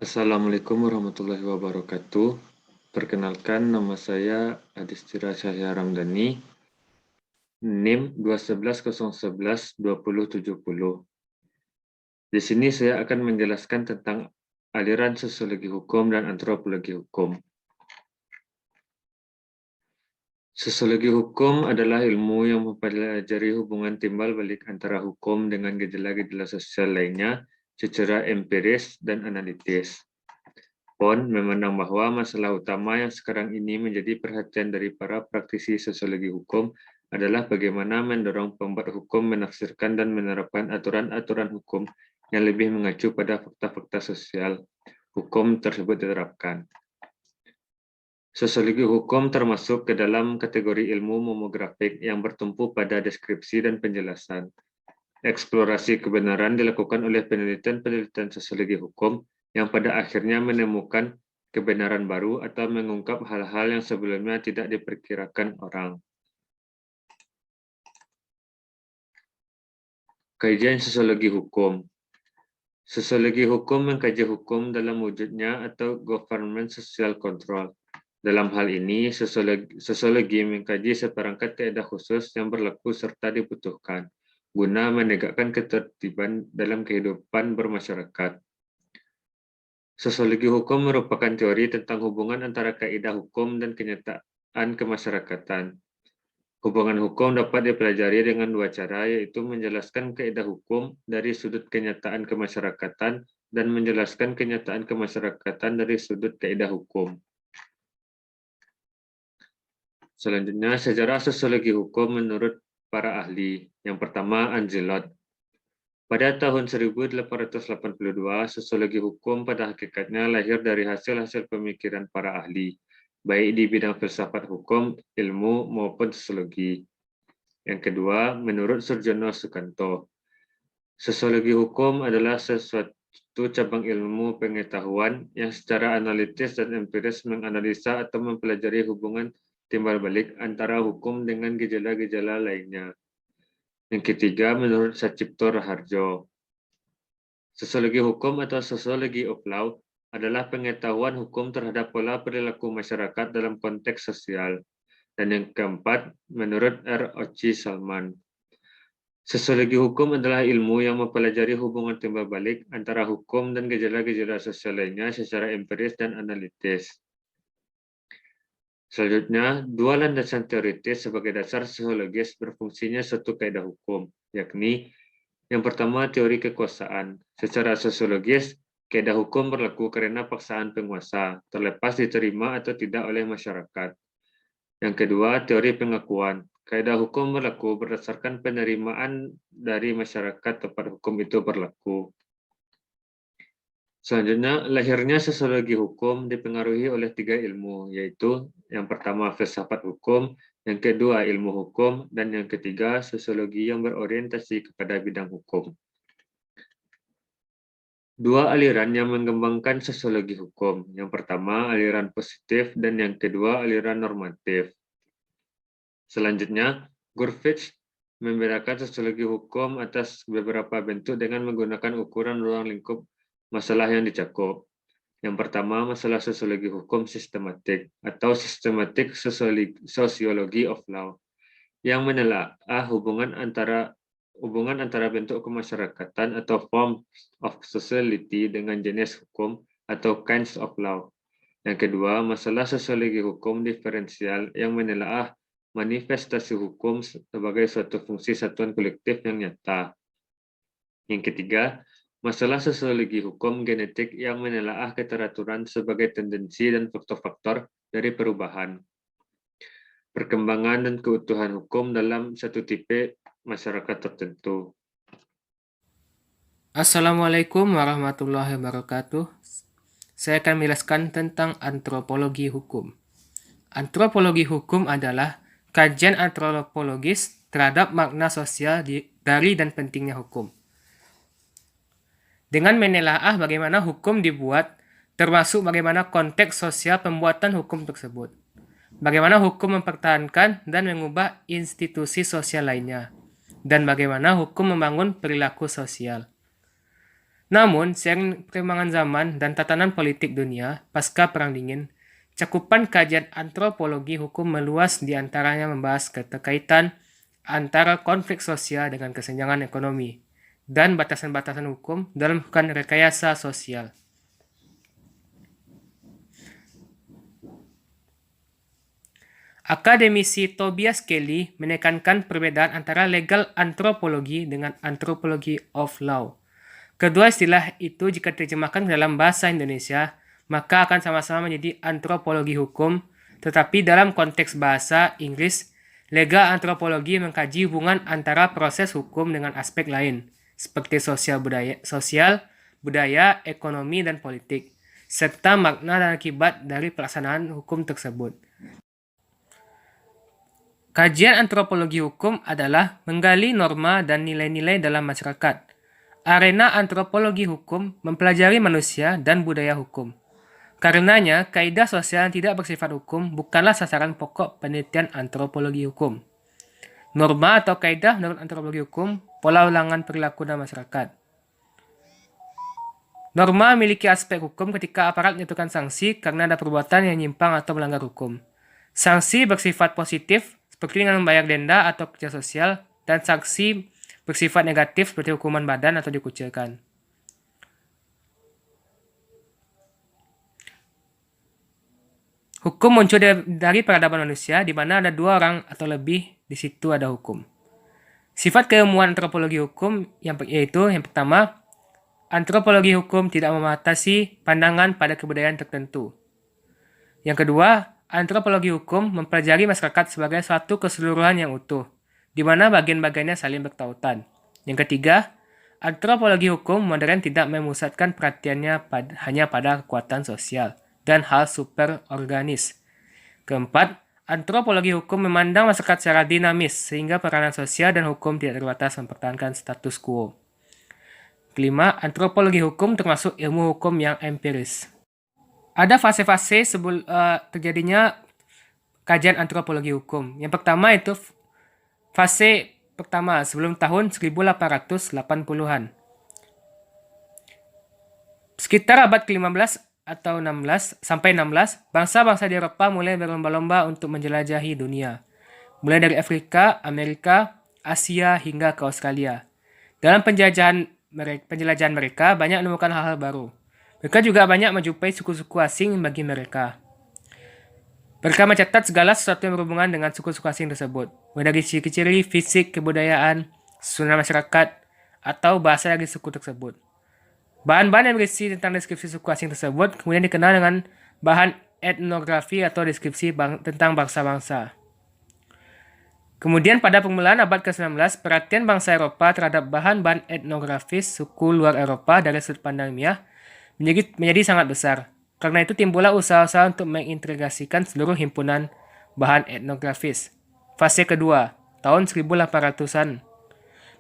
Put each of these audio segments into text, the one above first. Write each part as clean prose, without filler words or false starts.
Assalamualaikum warahmatullahi wabarakatuh. Perkenalkan, nama saya Adistira Cahya Ramdhani, NIM 211011270. Di sini saya akan menjelaskan tentang aliran sosiologi hukum dan antropologi hukum. Sosiologi hukum adalah ilmu yang mempelajari hubungan timbal balik antara hukum dengan gejala-gejala sosial lainnya secara empiris dan analitis. PON memandang bahwa masalah utama yang sekarang ini menjadi perhatian dari para praktisi sosiologi hukum adalah bagaimana mendorong pembuat hukum menafsirkan dan menerapkan aturan-aturan hukum yang lebih mengacu pada fakta-fakta sosial hukum tersebut diterapkan. Sosiologi hukum termasuk ke dalam kategori ilmu momografik yang bertumpu pada deskripsi dan penjelasan. Eksplorasi kebenaran dilakukan oleh penelitian-penelitian sosiologi hukum yang pada akhirnya menemukan kebenaran baru atau mengungkap hal-hal yang sebelumnya tidak diperkirakan orang. Kajian sosiologi hukum. Sosiologi hukum mengkaji hukum dalam wujudnya atau government social control. Dalam hal ini, sosiologi mengkaji seperangkat kaidah khusus yang berlaku serta dibutuhkan guna menegakkan ketertiban dalam kehidupan bermasyarakat. Sosiologi hukum merupakan teori tentang hubungan antara kaidah hukum dan kenyataan kemasyarakatan. Hubungan hukum dapat dipelajari dengan dua cara, yaitu menjelaskan kaidah hukum dari sudut kenyataan kemasyarakatan dan menjelaskan kenyataan kemasyarakatan dari sudut kaidah hukum. Selanjutnya, sejarah sosiologi hukum menurut para ahli. Yang pertama, Angelot. Pada tahun 1882, sosiologi hukum pada hakikatnya lahir dari hasil-hasil pemikiran para ahli, baik di bidang filsafat hukum, ilmu, maupun sosiologi. Yang kedua, menurut Surjono Sukanto, sosiologi hukum adalah sesuatu cabang ilmu pengetahuan yang secara analitis dan empiris menganalisa atau mempelajari hubungan timbal balik antara hukum dengan gejala-gejala lainnya. Yang ketiga, menurut Sacipto Raharjo, sosiologi hukum atau sociology of law adalah pengetahuan hukum terhadap pola perilaku masyarakat dalam konteks sosial. Dan yang keempat, menurut R. Ochi Salman, sosiologi hukum adalah ilmu yang mempelajari hubungan timbal balik antara hukum dan gejala-gejala sosial lainnya secara empiris dan analitis. Selanjutnya, dua landasan teoritis sebagai dasar sosiologis berfungsinya suatu kaidah hukum, yakni yang pertama, teori kekuasaan. Secara sosiologis, kaidah hukum berlaku karena paksaan penguasa, terlepas diterima atau tidak oleh masyarakat. Yang kedua, teori pengakuan. Kaidah hukum berlaku berdasarkan penerimaan dari masyarakat tempat hukum itu berlaku. Selanjutnya, lahirnya sosiologi hukum dipengaruhi oleh tiga ilmu, yaitu yang pertama filsafat hukum, yang kedua ilmu hukum, dan yang ketiga sosiologi yang berorientasi kepada bidang hukum. Dua aliran yang mengembangkan sosiologi hukum. Yang pertama aliran positif dan yang kedua aliran normatif. Selanjutnya, Gurvitch membedakan sosiologi hukum atas beberapa bentuk dengan menggunakan ukuran ruang lingkup masalah yang dicakup. Yang pertama, masalah sosiologi hukum sistematik atau systematic sociology of law yang menelaah hubungan antara bentuk kemasyarakatan atau form of society dengan jenis hukum atau kinds of law. Yang kedua, masalah sosiologi hukum diferensial yang menelaah manifestasi hukum sebagai suatu fungsi satuan kolektif yang nyata. Yang ketiga, masalah sosiologi hukum genetik yang menelaah keteraturan sebagai tendensi dan faktor-faktor dari perubahan, perkembangan dan keutuhan hukum dalam satu tipe masyarakat tertentu. Assalamualaikum warahmatullahi wabarakatuh. Saya akan menjelaskan tentang antropologi hukum. Antropologi hukum adalah kajian antropologis terhadap makna sosial dari dan pentingnya hukum. Dengan menelaah bagaimana hukum dibuat, termasuk bagaimana konteks sosial pembuatan hukum tersebut. Bagaimana hukum mempertahankan dan mengubah institusi sosial lainnya. Dan bagaimana hukum membangun perilaku sosial. Namun, seiring perkembangan zaman dan tatanan politik dunia pasca Perang Dingin, cakupan kajian antropologi hukum meluas di antaranya membahas keterkaitan antara konflik sosial dengan kesenjangan ekonomi dan batasan-batasan hukum dalam melakukan rekayasa sosial. Akademisi Tobias Kelly menekankan perbedaan antara legal antropologi dengan antropology of law. Kedua istilah itu jika diterjemahkan ke dalam bahasa Indonesia, maka akan sama-sama menjadi antropologi hukum, tetapi dalam konteks bahasa Inggris, legal antropologi mengkaji hubungan antara proses hukum dengan aspek lain, seperti sosial, budaya, ekonomi, dan politik, serta makna dan akibat dari pelaksanaan hukum tersebut. Kajian antropologi hukum adalah menggali norma dan nilai-nilai dalam masyarakat. Arena antropologi hukum mempelajari manusia dan budaya hukum. Karenanya, kaidah sosial yang tidak bersifat hukum bukanlah sasaran pokok penelitian antropologi hukum. Norma atau kaidah menurut antropologi hukum, pola ulangan perilaku dalam masyarakat. Norma memiliki aspek hukum ketika aparat menjatuhkan sanksi karena ada perbuatan yang menyimpang atau melanggar hukum. Sanksi bersifat positif, seperti dengan membayar denda atau kerja sosial, dan sanksi bersifat negatif seperti hukuman badan atau dikucilkan. Hukum muncul dari peradaban manusia, di mana ada dua orang atau lebih, di situ ada hukum. Sifat keilmuan antropologi hukum yaitu yang pertama, antropologi hukum tidak membatasi pandangan pada kebudayaan tertentu. Yang kedua, antropologi hukum mempelajari masyarakat sebagai suatu keseluruhan yang utuh, di mana bagian-bagiannya saling bertautan. Yang ketiga, antropologi hukum modern tidak memusatkan perhatiannya hanya pada kekuatan sosial dan hal superorganis. Keempat, antropologi hukum memandang masyarakat secara dinamis, sehingga peranan sosial dan hukum tidak terbatas mempertahankan status quo. Kelima, antropologi hukum termasuk ilmu hukum yang empiris. Ada fase-fase sebelum terjadinya kajian antropologi hukum. Yang pertama itu fase pertama sebelum tahun 1880-an. Sekitar abad ke-15 atau 16 sampai 16, bangsa-bangsa di Eropa mulai berlomba-lomba untuk menjelajahi dunia. Mulai dari Afrika, Amerika, Asia hingga ke Australia. Dalam penjelajahan mereka banyak menemukan hal-hal baru. Mereka juga banyak menjumpai suku-suku asing bagi mereka. Mereka mencatat segala sesuatu yang berhubungan dengan suku-suku asing tersebut, mulai dari ciri-ciri fisik, kebudayaan, susunan masyarakat, atau bahasa dari suku tersebut. Bahan-bahan yang berisi tentang deskripsi suku asing tersebut kemudian dikenal dengan bahan etnografi atau deskripsi tentang bangsa-bangsa. Kemudian pada permulaan abad ke-19, perhatian bangsa Eropa terhadap bahan-bahan etnografis suku luar Eropa dari sudut pandang ilmiah menjadi sangat besar. Karena itu timbullah usaha-usaha untuk mengintegrasikan seluruh himpunan bahan etnografis. Fase kedua, tahun 1800-an.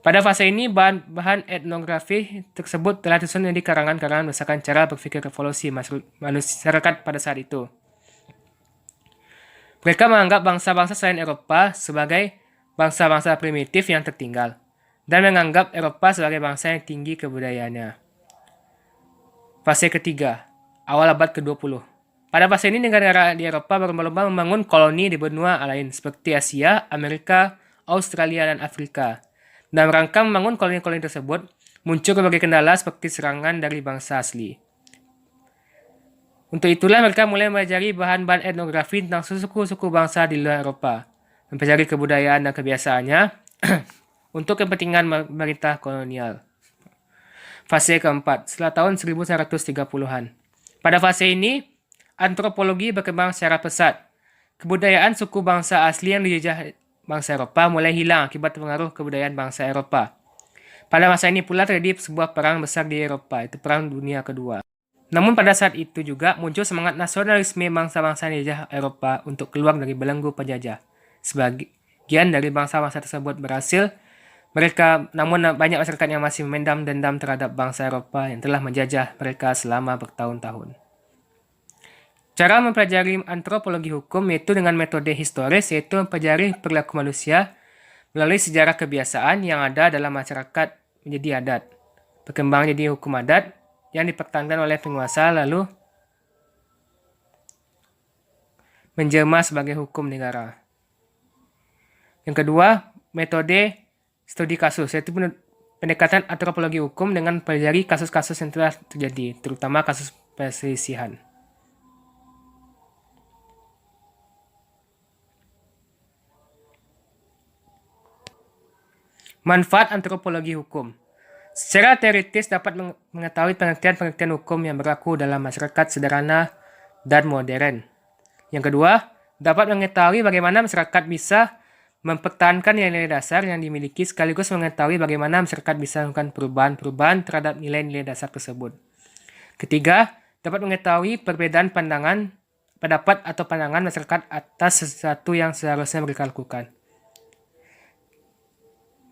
Pada fase ini, bahan etnografi tersebut telah disusun menjadi karangan-karangan berdasarkan cara berpikir revolusi masyarakat pada saat itu. Mereka menganggap bangsa-bangsa selain Eropa sebagai bangsa-bangsa primitif yang tertinggal, dan menganggap Eropa sebagai bangsa yang tinggi kebudayaannya. Fase ketiga, awal abad ke-20. Pada fase ini, negara di Eropa berlomba-lomba membangun koloni di benua lain seperti Asia, Amerika, Australia, dan Afrika. Dalam rangka membangun koloni-koloni tersebut, muncul berbagai kendala seperti serangan dari bangsa asli. Untuk itulah mereka mulai mempelajari bahan-bahan etnografi tentang suku-suku bangsa di luar Eropa, mempelajari kebudayaan dan kebiasaannya untuk kepentingan pemerintah kolonial. Fase keempat, setelah tahun 1930-an. Pada fase ini, antropologi berkembang secara pesat. Kebudayaan suku bangsa asli yang dijajah bangsa Eropa mulai hilang akibat pengaruh kebudayaan bangsa Eropa. Pada masa ini pula terjadi sebuah perang besar di Eropa, itu Perang Dunia Kedua. Namun pada saat itu juga muncul semangat nasionalisme bangsa-bangsa yang dijajah Eropa untuk keluar dari belenggu penjajah. Sebagian dari bangsa-bangsa tersebut berhasil, namun banyak masyarakat yang masih memendam dendam terhadap bangsa Eropa yang telah menjajah mereka selama bertahun-tahun. Cara mempelajari antropologi hukum yaitu dengan metode historis, yaitu mempelajari perilaku manusia melalui sejarah kebiasaan yang ada dalam masyarakat menjadi adat. berkembang jadi hukum adat yang dipertahankan oleh penguasa lalu menjelma sebagai hukum negara. Yang kedua, metode studi kasus, yaitu pendekatan antropologi hukum dengan mempelajari kasus-kasus yang telah terjadi, terutama kasus perselisihan. Manfaat antropologi hukum. Secara teoritis dapat mengetahui pengertian-pengertian hukum yang berlaku dalam masyarakat sederhana dan modern. Yang kedua, dapat mengetahui bagaimana masyarakat bisa mempertahankan nilai-nilai dasar yang dimiliki sekaligus mengetahui bagaimana masyarakat bisa melakukan perubahan-perubahan terhadap nilai-nilai dasar tersebut. Ketiga, dapat mengetahui perbedaan pendapat atau pandangan masyarakat atas sesuatu yang seharusnya mereka lakukan.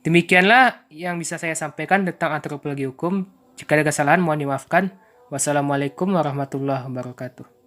Demikianlah yang bisa saya sampaikan tentang antropologi hukum. Jika ada kesalahan, mohon dimaafkan. Wassalamualaikum warahmatullahi wabarakatuh.